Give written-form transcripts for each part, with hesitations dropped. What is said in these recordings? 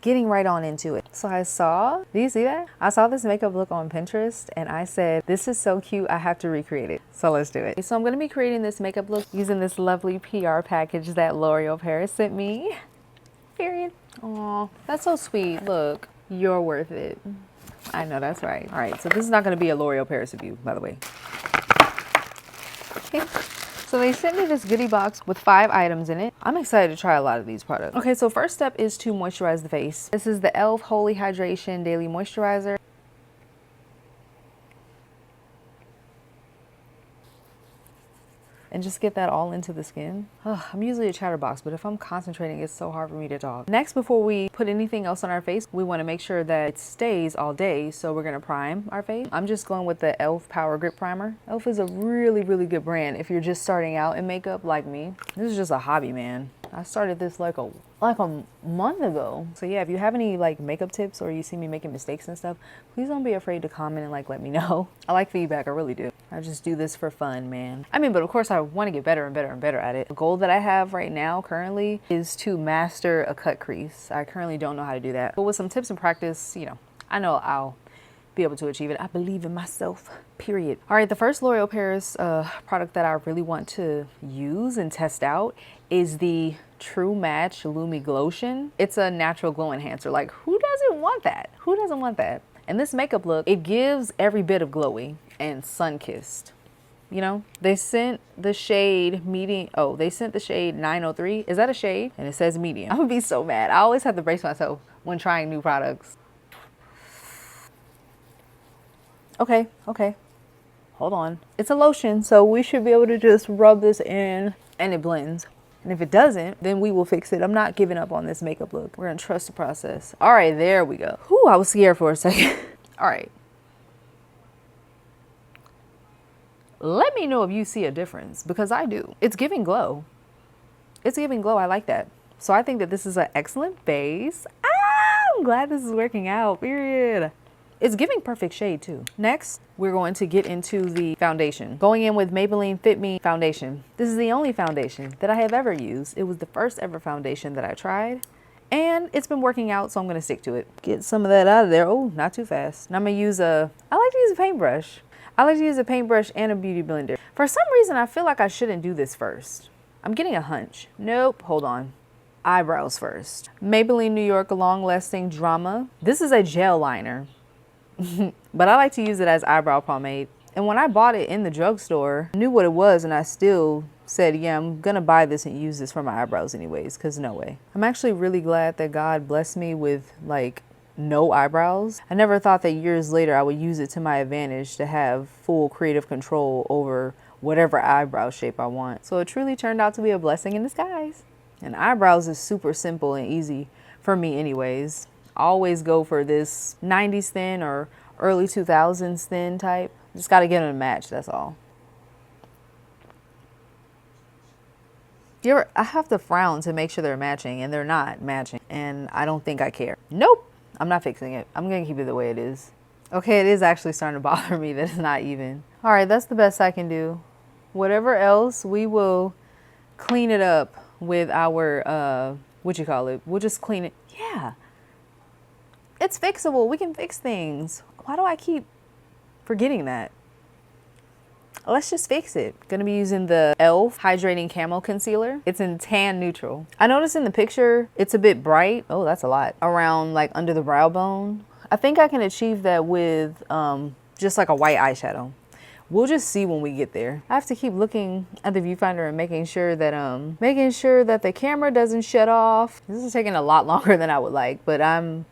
getting right on into it. So I saw, do you see that? I saw this makeup look on Pinterest and I said, this is so cute, I have to recreate it. So let's do it. So I'm gonna be creating this makeup look using this lovely PR package that L'Oreal Paris sent me. Period. Aw, that's so sweet. Look, you're worth it. I know, that's right. All right, so this is not gonna be a L'Oreal Paris review, by the way. Okay. So they sent me this goodie box with 5 items in it. I'm excited to try a lot of these products. Okay, so first step is to moisturize the face. This is the e.l.f. Holy Hydration Daily Moisturizer. And just get that all into the skin. Ugh, I'm usually a chatterbox, but if I'm concentrating, it's so hard for me to talk. Next, before we put anything else on our face, we want to make sure that it stays all day. So we're gonna prime our face. I'm just going with the e.l.f. Power Grip Primer. e.l.f. is a really, really good brand if you're just starting out in makeup like me. This is just a hobby, man. I started this like a month ago. So yeah, if you have any like makeup tips or you see me making mistakes and stuff, please don't be afraid to comment and like let me know. I like feedback, I really do. I just do this for fun, man. I mean, but of course I want to get better and better and better at it. The goal that I have right now currently is to master a cut crease. I currently don't know how to do that, but with some tips and practice, you know, I know I'll be able to achieve it. I believe in myself, period. All right, the first L'Oreal Paris product that I really want to use and test out is the True Match Lumi Glotion. It's a natural glow enhancer. Like, who doesn't want that? Who doesn't want that? And this makeup look, it gives every bit of glowy and sun-kissed. You know, they sent the shade medium. Oh, they sent the shade 903. Is that a shade? And it says medium. I'm gonna be so mad. I always have to brace myself when trying new products. Okay, hold on. It's a lotion, so we should be able to just rub this in and it blends. And if it doesn't, then we will fix it. I'm not giving up on this makeup look. We're gonna trust the process. All right, there we go. Whew, I was scared for a second. All right. Let me know if you see a difference, because I do. It's giving glow. It's giving glow, I like that. So I think that this is an excellent base. I'm glad this is working out, period. It's giving perfect shade too. Next, we're going to get into the foundation. Going in with Maybelline Fit Me foundation. This is the only foundation that I have ever used. It was the first ever foundation that I tried and it's been working out, so I'm gonna stick to it. Get some of that out of there. Oh, not too fast. Now I'm gonna use I like to use a paintbrush. I like to use a paintbrush and a beauty blender. For some reason, I feel like I shouldn't do this first. I'm getting a hunch. Nope, hold on. Eyebrows first. Maybelline New York Long Lasting Drama. This is a gel liner. But I like to use it as eyebrow pomade. And when I bought it in the drugstore, I knew what it was and I still said, yeah, I'm gonna buy this and use this for my eyebrows anyways, because no way. I'm actually really glad that God blessed me with like no eyebrows. I never thought that years later I would use it to my advantage to have full creative control over whatever eyebrow shape I want. So it truly turned out to be a blessing in disguise. And eyebrows is super simple and easy for me anyways. I always go for this 90s thin or early 2000s thin type. Just got to get them to match, that's all. I have to frown to make sure they're matching, and they're not matching, and I don't think I care. Nope, I'm not fixing it. I'm gonna keep it the way it is. Okay, it is actually starting to bother me that it's not even. All right, that's the best I can do. Whatever else, we will clean it up with our, what you call it? We'll just clean it. Yeah. It's fixable. We can fix things. Why do I keep forgetting that? Let's just fix it. Gonna be using the e.l.f. Hydrating Camo Concealer. It's in tan neutral. I noticed in the picture, it's a bit bright. Oh, that's a lot. Around like under the brow bone. I think I can achieve that with just like a white eyeshadow. We'll just see when we get there. I have to keep looking at the viewfinder and making sure that the camera doesn't shut off. This is taking a lot longer than I would like, but I'm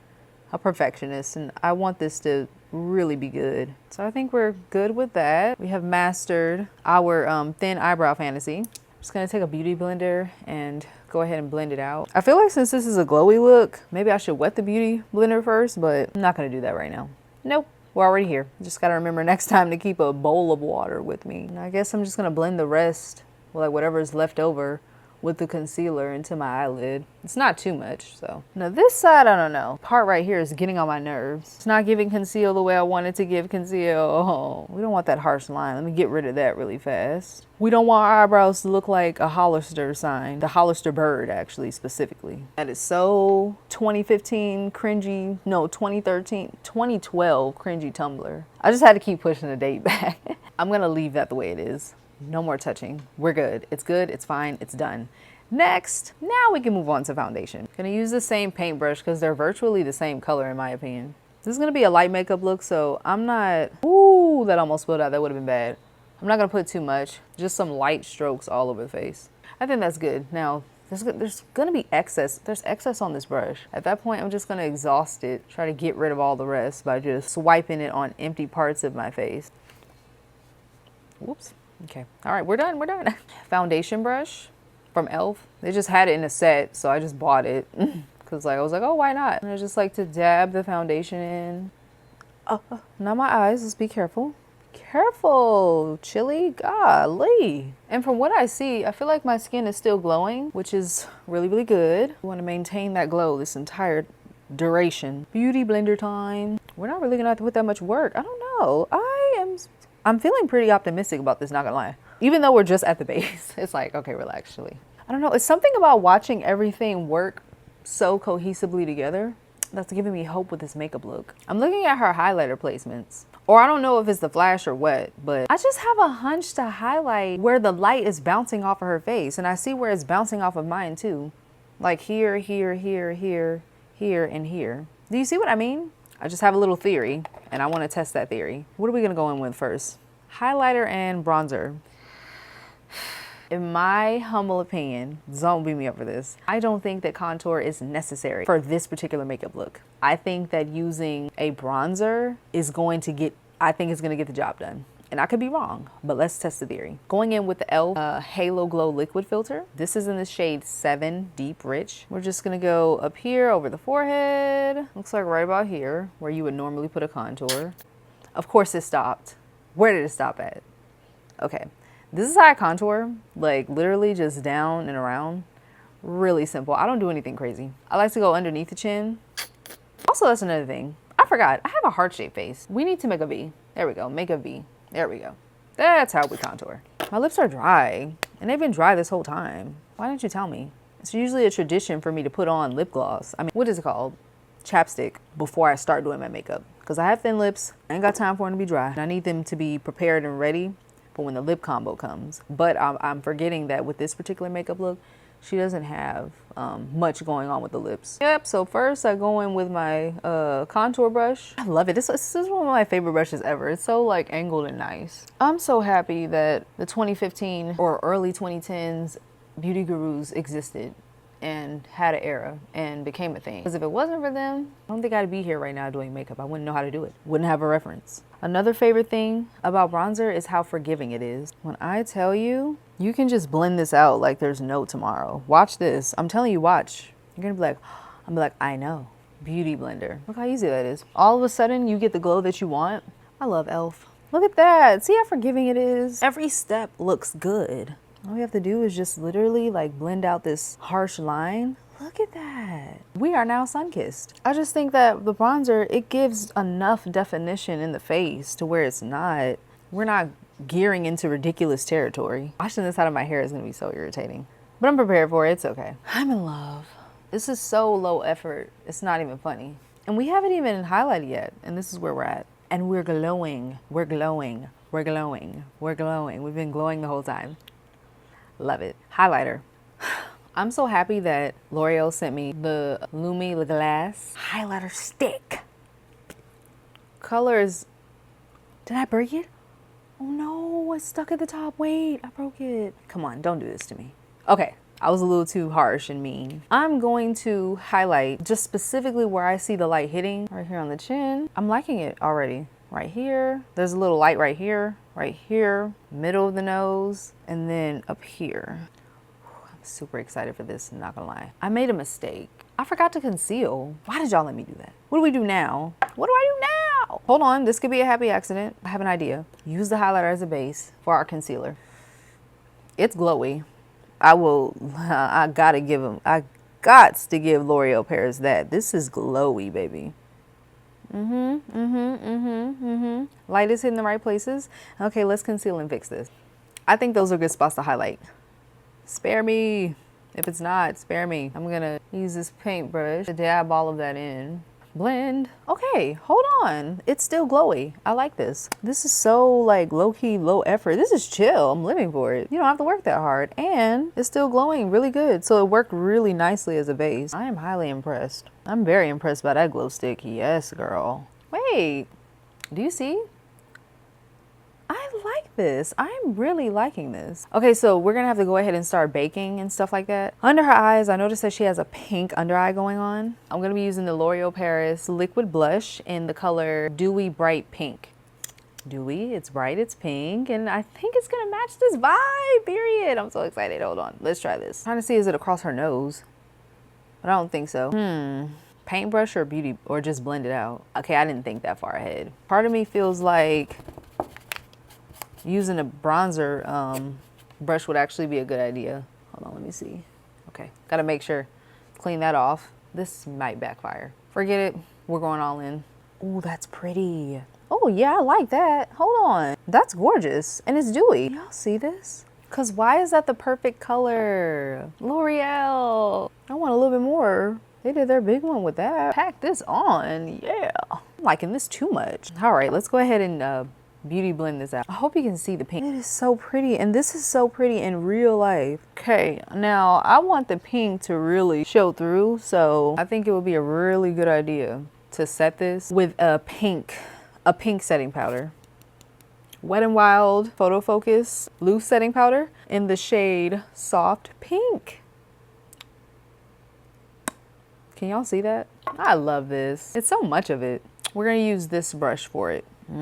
a perfectionist and I want this to really be good. So I think we're good with that. We have mastered our thin eyebrow fantasy. I'm just gonna take a beauty blender and go ahead and blend it out. I feel like since this is a glowy look, maybe I should wet the beauty blender first, but I'm not gonna do that right now. Nope, we're already here. Just gotta remember next time to keep a bowl of water with me. And I guess I'm just gonna blend the rest, like whatever's left over, with the concealer into my eyelid. It's not too much, so. Now this side, I don't know. Part right here is getting on my nerves. It's not giving conceal the way I wanted to give conceal. Oh, we don't want that harsh line. Let me get rid of that really fast. We don't want our eyebrows to look like a Hollister sign. The Hollister bird, actually, specifically. That is so 2015 cringy, no, 2013, 2012 cringy Tumblr. I just had to keep pushing the date back. I'm gonna leave that the way it is. No more touching. We're good. It's good. It's fine. It's done. Next, now we can move on to foundation. Gonna use the same paintbrush because they're virtually the same color in my opinion. This is gonna be a light makeup look, so I'm not, ooh, that almost spilled out. That would have been bad. I'm not gonna put too much, just some light strokes all over the face. I think that's good. Now, there's gonna be excess. There's excess on this brush. At that point, I'm just gonna exhaust it, try to get rid of all the rest by just swiping it on empty parts of my face. Whoops. Okay. All right, we're done. We're done. Foundation brush from e.l.f. They just had it in a set, so I just bought it because I was like, oh, why not? And I just like to dab the foundation in. Not my eyes. Let's be careful. Careful, Chili. Golly. And from what I see, I feel like my skin is still glowing, which is really, really good. We want to maintain that glow this entire duration. Beauty blender time. We're not really gonna have to put that much work. I don't know. I'm feeling pretty optimistic about this, not gonna lie. Even though we're just at the base, it's like, okay, relax, Chili. I don't know, it's something about watching everything work so cohesively together that's giving me hope with this makeup look. I'm looking at her highlighter placements, or I don't know if it's the flash or what, but I just have a hunch to highlight where the light is bouncing off of her face, and I see where it's bouncing off of mine too. Like here, here, here, here, here, and here. Do you see what I mean? I just have a little theory, and I want to test that theory. What are we going to go in with first? Highlighter and bronzer. In my humble opinion, don't beat me up for this, I don't think that contour is necessary for this particular makeup look. I think that using a bronzer is going to get, I think it's going to get the job done. And I could be wrong, but let's test the theory. Going in with the e.l.f. Halo Glow Liquid Filter. This is in the shade 7 Deep Rich. We're just gonna go up here over the forehead. Looks like right about here, where you would normally put a contour. Of course it stopped. Where did it stop at? Okay, this is how I contour, like literally just down and around. Really simple. I don't do anything crazy. I like to go underneath the chin. Also, that's another thing. I forgot, I have a heart-shaped face. We need to make a V. There we go, make a V. There we go. That's how we contour. My lips are dry, and they've been dry this whole time. Why didn't you tell me? It's usually a tradition for me to put on lip gloss. I mean, what is it called? Chapstick before I start doing my makeup. Because I have thin lips, I ain't got time for them to be dry. I need them to be prepared and ready for when the lip combo comes. But I'm forgetting that with this particular makeup look, she doesn't have much going on with the lips. Yep, so first I go in with my contour brush. I love it. This is one of my favorite brushes ever. It's so like angled and nice. I'm so happy that the 2015 or early 2010s beauty gurus existed and had an era and became a thing. Because if it wasn't for them, I don't think I'd be here right now doing makeup. I wouldn't know how to do it. Wouldn't have a reference. Another favorite thing about bronzer is how forgiving it is. When I tell you, you can just blend this out like there's no tomorrow. Watch this. I'm telling you, watch. You're gonna be like, I'm like, I know. Beauty blender. Look how easy that is. All of a sudden, you get the glow that you want. I love e.l.f. Look at that. See how forgiving it is? Every step looks good. All we have to do is just literally like blend out this harsh line. Look at that. We are now sun-kissed. I just think that the bronzer, it gives enough definition in the face to where we're not gearing into ridiculous territory. Washing this out of my hair is gonna be so irritating. But I'm prepared for it, it's okay. I'm in love. This is so low effort, it's not even funny. And we haven't even highlighted yet, and this is where we're at. And we're glowing, we're glowing, we're glowing, we're glowing. We've been glowing the whole time. Love it. Highlighter. I'm so happy that L'Oreal sent me the Lumi Le Glace highlighter stick. Colors, did I break it? Oh no, it's stuck at the top. Wait, I broke it. Come on, don't do this to me. Okay, I was a little too harsh and mean. I'm going to highlight just specifically where I see the light hitting, right here on the chin. I'm liking it already. Right here, there's a little light right here, middle of the nose, and then up here. I'm super excited for this, I'm not gonna lie. I made a mistake. I forgot to conceal. Why did y'all let me do that? What do we do now? What do I do now? Hold on, this could be a happy accident. I have an idea. Use the highlighter as a base for our concealer. It's glowy. I will, I gotta give them, I gots to give L'Oreal Paris that. This is glowy, baby. Light is hitting the right places. Okay, let's conceal and fix this. I think those are good spots to highlight. Spare me. If it's not, spare me. I'm gonna use this paintbrush to dab all of that in. Blend. Okay, hold on. It's still glowy. I like this. This is so like low-key, low effort. This is chill. I'm living for it. You don't have to work that hard. And it's still glowing really good. So it worked really nicely as a base. I am highly impressed. I'm very impressed by that glow stick. Yes, girl. Wait, do you see? I like this. I'm really liking this. Okay, so we're gonna have to go ahead and start baking and stuff like that. Under her eyes, I noticed that she has a pink under eye going on. I'm gonna be using the L'Oreal Paris liquid blush in the color Dewy Bright Pink. Dewy, it's bright, it's pink, and I think it's gonna match this vibe, period. I'm so excited. Hold on, let's try this. I'm trying to see, is it across her nose? But I don't think so. Paintbrush or beauty, or just blend it out? Okay, I didn't think that far ahead. Part of me feels like using a bronzer brush would actually be a good idea. Hold on, let me see. Okay, gotta make sure, clean that off. This might backfire. Forget it, we're going all in. Oh, that's pretty. Oh yeah, I like that. Hold on, that's gorgeous, and it's dewy. Y'all see this? Cause why is that the perfect color? L'Oreal, I want a little bit more. They did their big one with that. Pack this on, yeah. I'm liking this too much. All right, let's go ahead and beauty blend this out. I hope you can see the pink. It is so pretty, and this is so pretty in real life. Okay, now I want the pink to really show through, so I think it would be a really good idea to set this with a pink setting powder. Wet n Wild Photo Focus loose setting powder in the shade Soft Pink. Can y'all see that? I love this. It's so much of it. We're gonna use this brush for it. I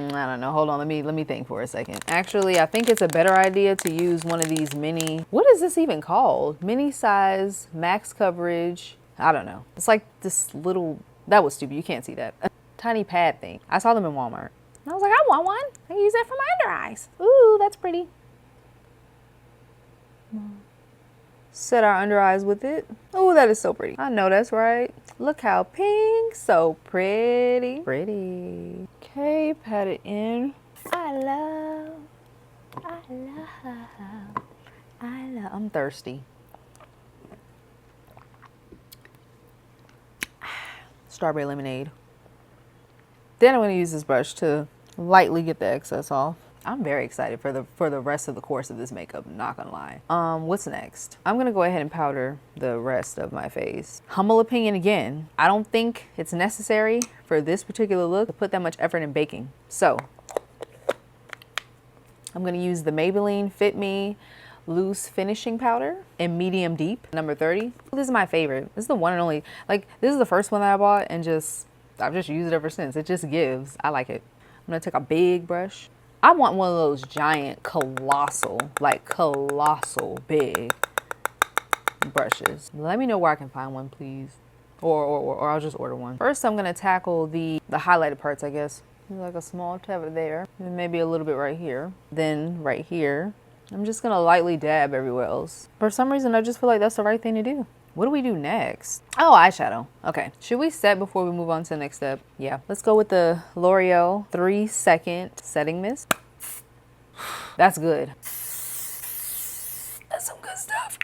don't know. Hold on. Let me think for a second. Actually, I think it's a better idea to use one of these mini. What is this even called? Mini size, max coverage. I don't know. It's like this little. That was stupid. You can't see that. A tiny pad thing. I saw them in Walmart. And I was like, I want one. I can use that for my under eyes. Ooh, that's pretty. Set our under eyes with it. Oh, that is so pretty. I know that's right. Look how pink, so pretty. Pretty. Okay, pat it in. I'm thirsty. Strawberry lemonade. Then I'm gonna use this brush to lightly get the excess off. I'm very excited for the rest of the course of this makeup, not gonna lie. What's next? I'm gonna go ahead and powder the rest of my face. Humble opinion again, I don't think it's necessary for this particular look to put that much effort in baking. So, I'm gonna use the Maybelline Fit Me Loose Finishing Powder in medium deep, number 30. This is my favorite. This is the one and only, like, this is the first one that I bought and I've just used it ever since. It just gives, I like it. I'm gonna take a big brush. I want one of those giant, colossal big brushes. Let me know where I can find one, please. Or I'll just order one. First, I'm gonna tackle the highlighted parts, I guess. Like a small tab there, and maybe a little bit right here. Then right here, I'm just gonna lightly dab everywhere else. For some reason, I just feel like that's the right thing to do. What do we do next? Oh, eyeshadow. Okay. Should we set before we move on to the next step? Yeah. Let's go with the L'Oreal 3-second setting mist. That's good. That's some good stuff.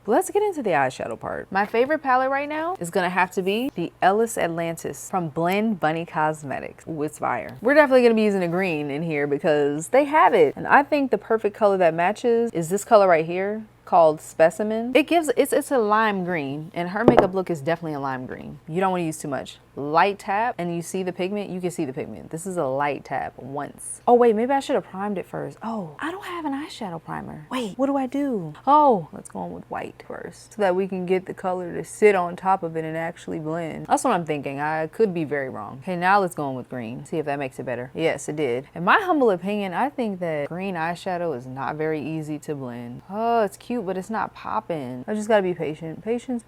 Let's get into the eyeshadow part. My favorite palette right now is gonna have to be the Ellis Atlantis from Blend Bunny Cosmetics. Ooh, it's fire. We're definitely gonna be using a green in here because they have it. And I think the perfect color that matches is this color right here, called Specimen. It's a lime green, and her makeup look is definitely a lime green. You don't want to use too much. Light tap, and you see the pigment, you can see the pigment. This is a light tap once. Oh wait, maybe I should have primed it first. Oh, I don't have an eyeshadow primer. Wait, what do I do? Oh, let's go on with white first so that we can get the color to sit on top of it and actually blend. That's what I'm thinking. I could be very wrong. Okay, now let's go on with green. See if that makes it better. Yes, it did. In my humble opinion, I think that green eyeshadow is not very easy to blend. Oh, it's cute, but it's not popping. I just gotta be patient. Patience.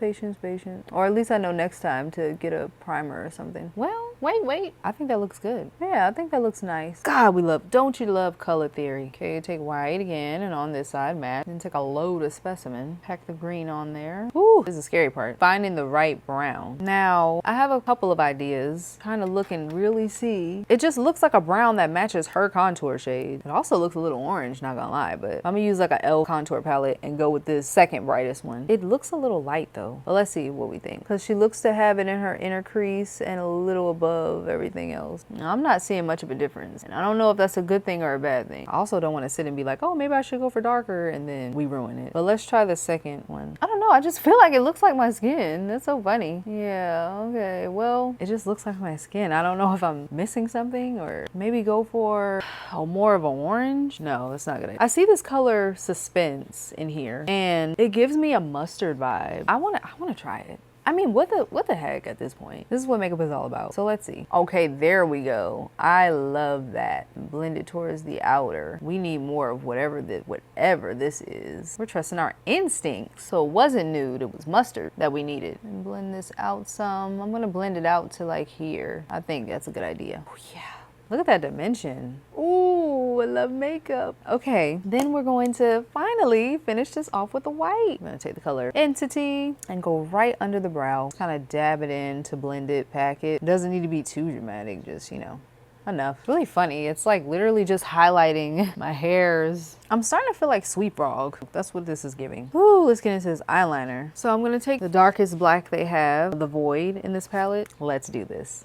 Or at least I know next time to get a primer or something. Well, Wait. I think that looks good. Yeah, I think that looks nice. God, don't you love color theory? Okay, take white again, and on this side, match. Then take a load of specimen. Pack the green on there. Ooh, this is the scary part. Finding the right brown. Now, I have a couple of ideas. Kind of look and really see. It just looks like a brown that matches her contour shade. It also looks a little orange, not gonna lie, but I'm gonna use like a L contour palette and go with this second brightest one. It looks a little light though, but let's see what we think. Because she looks to have it in her inner crease and a little above everything else. Now, I'm not seeing much of a difference, and I don't know if that's a good thing or a bad thing. I also don't want to sit and be like, oh, maybe I should go for darker, and then we ruin it. But let's try the second one. I don't know, I just feel like it looks like my skin. That's so funny. Yeah, okay, well, it just looks like my skin. I don't know if I'm missing something, or maybe go for more of an orange. No, that's not good. I see this color Suspense in here, and it gives me a mustard vibe. I want to try it. I mean, what the heck at this point? This is what makeup is all about. So let's see. Okay, there we go. I love that. Blend it towards the outer. We need more of whatever this is. We're trusting our instincts. So it wasn't nude, it was mustard that we needed. And blend this out some. I'm gonna blend it out to like here. I think that's a good idea. Oh yeah. Look at that dimension. Ooh, I love makeup. Okay, then we're going to finally finish this off with the white. I'm gonna take the color Entity and go right under the brow. Kind of dab it in to blend it, pack it. Doesn't need to be too dramatic, just, you know, enough. It's really funny. It's like literally just highlighting my hairs. I'm starting to feel like Sweetfrog. That's what this is giving. Ooh, let's get into this eyeliner. So I'm gonna take the darkest black they have, the Void in this palette. Let's do this.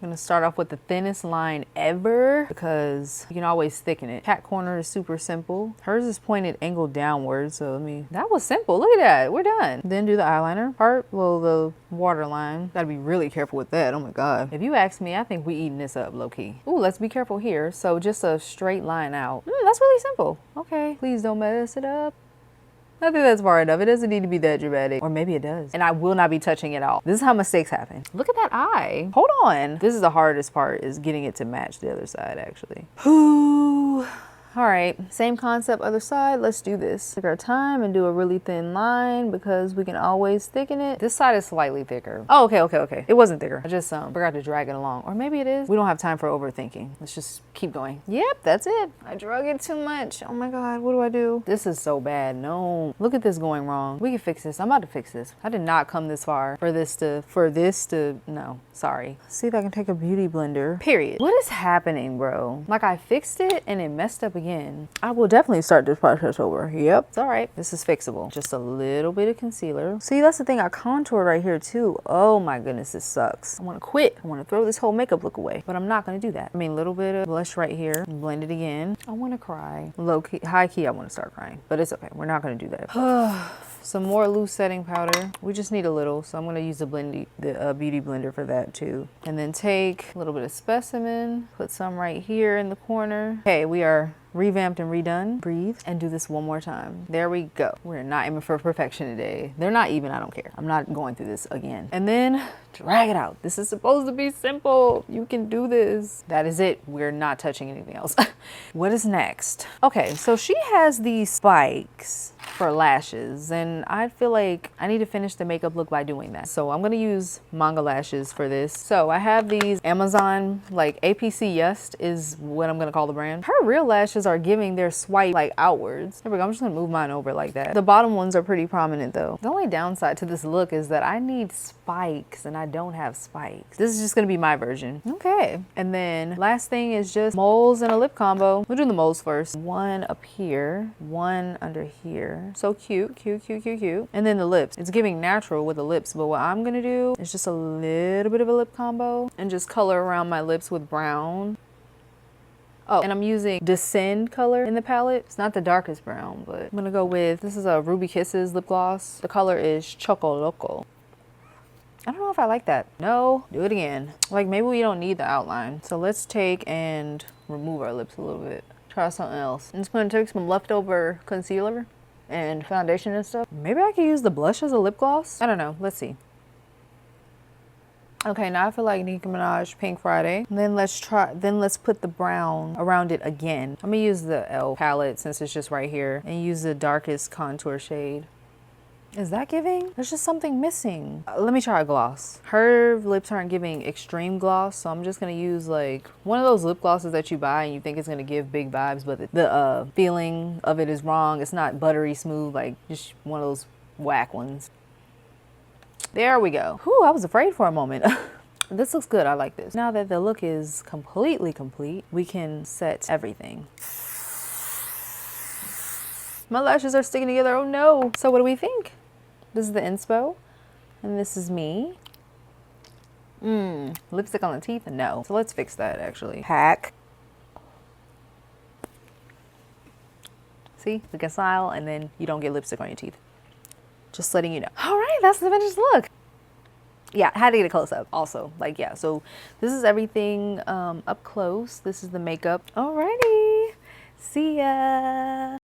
I'm gonna start off with the thinnest line ever because you can always thicken it. Cat corner is super simple. Hers is pointed angled downwards, so that was simple. Look at that, we're done. Then do the eyeliner part, well, the waterline. Gotta be really careful with that, oh my God. If you ask me, I think we eating this up low key. Ooh, let's be careful here. So just a straight line out. That's really simple. Okay, please don't mess it up. I think that's far enough. It doesn't need to be that dramatic. Or maybe it does. And I will not be touching it all. This is how mistakes happen. Look at that eye. Hold on. This is the hardest part, is getting it to match the other side, actually. Ooh. All right, same concept, other side. Let's do this. Take our time and do a really thin line because we can always thicken it. This side is slightly thicker. Oh, okay. It wasn't thicker. I just forgot to drag it along. Or maybe it is. We don't have time for overthinking. Let's just keep going. Yep, that's it. I drug it too much. Oh my God, what do I do? This is so bad. No, look at this going wrong. We can fix this. I'm about to fix this. I did not come this far for this to, no, sorry. See if I can take a beauty blender, period. What is happening, bro? Like I fixed it and it messed up again. I will definitely start this process over. Yep, it's all right. This is fixable. Just a little bit of concealer. See, that's the thing. I contoured right here too. Oh my goodness, this sucks. I want to quit. I want to throw this whole makeup look away, but I'm not going to do that. I mean, a little bit of blush right here. Blend it again. I want to cry. Low key, high key, I want to start crying, but it's okay. We're not going to do that. Some more loose setting powder. We just need a little, so I'm going to use the beauty blender for that too. And then take a little bit of specimen, put some right here in the corner. Okay, we are revamped and redone. Breathe and do this one more time. There we go. We're not aiming for perfection today. They're not even, I don't care. I'm not going through this again. And then drag it out. This is supposed to be simple. You can do this. That is it. We're not touching anything else. What is next? Okay, so she has these spikes for lashes, and I feel like I need to finish the makeup look by doing that. So I'm gonna use manga lashes for this. So I have these Amazon, like APC Just is what I'm gonna call the brand. Her real lashes are giving their swipe like outwards. There we go. I'm just gonna move mine over like that. The bottom ones are pretty prominent though. The only downside to this look is that I need spikes and I don't have spikes. This is just gonna be my version. Okay. And then last thing is just moles and a lip combo. We'll do the moles first. One up here, one under here. So cute, cute, cute, cute, cute. And then the lips. It's giving natural with the lips, but what I'm gonna do is just a little bit of a lip combo and just color around my lips with brown. Oh, and I'm using Descend color in the palette. It's not the darkest brown, but I'm gonna go with, this is a Ruby Kisses lip gloss. The color is Choco Loco. I don't know if I like that. No, do it again. Like maybe we don't need the outline. So let's take and remove our lips a little bit. Try something else. I'm just gonna take some leftover concealer and foundation and stuff. Maybe I could use the blush as a lip gloss. I don't know, let's see. Okay, now I feel like Nicki Minaj Pink Friday. And then let's put the brown around it again. I'm gonna use the L palette since it's just right here and use the darkest contour shade. Is that giving? There's just something missing. Let me try a gloss. Her lips aren't giving extreme gloss, so I'm just gonna use like one of those lip glosses that you buy and you think it's gonna give big vibes, but the feeling of it is wrong. It's not buttery smooth, like just one of those whack ones. There we go. Whew, I was afraid for a moment. This looks good, I like this. Now that the look is completely complete, we can set everything. My lashes are sticking together, oh no. So what do we think? This is the inspo, and this is me. Lipstick on the teeth? No. So let's fix that actually. Hack. See, we can smile and then you don't get lipstick on your teeth. Just letting you know. All right, that's the finished look. Yeah, I had to get a close up also. Like, yeah, so this is everything up close. This is the makeup. Alrighty, see ya.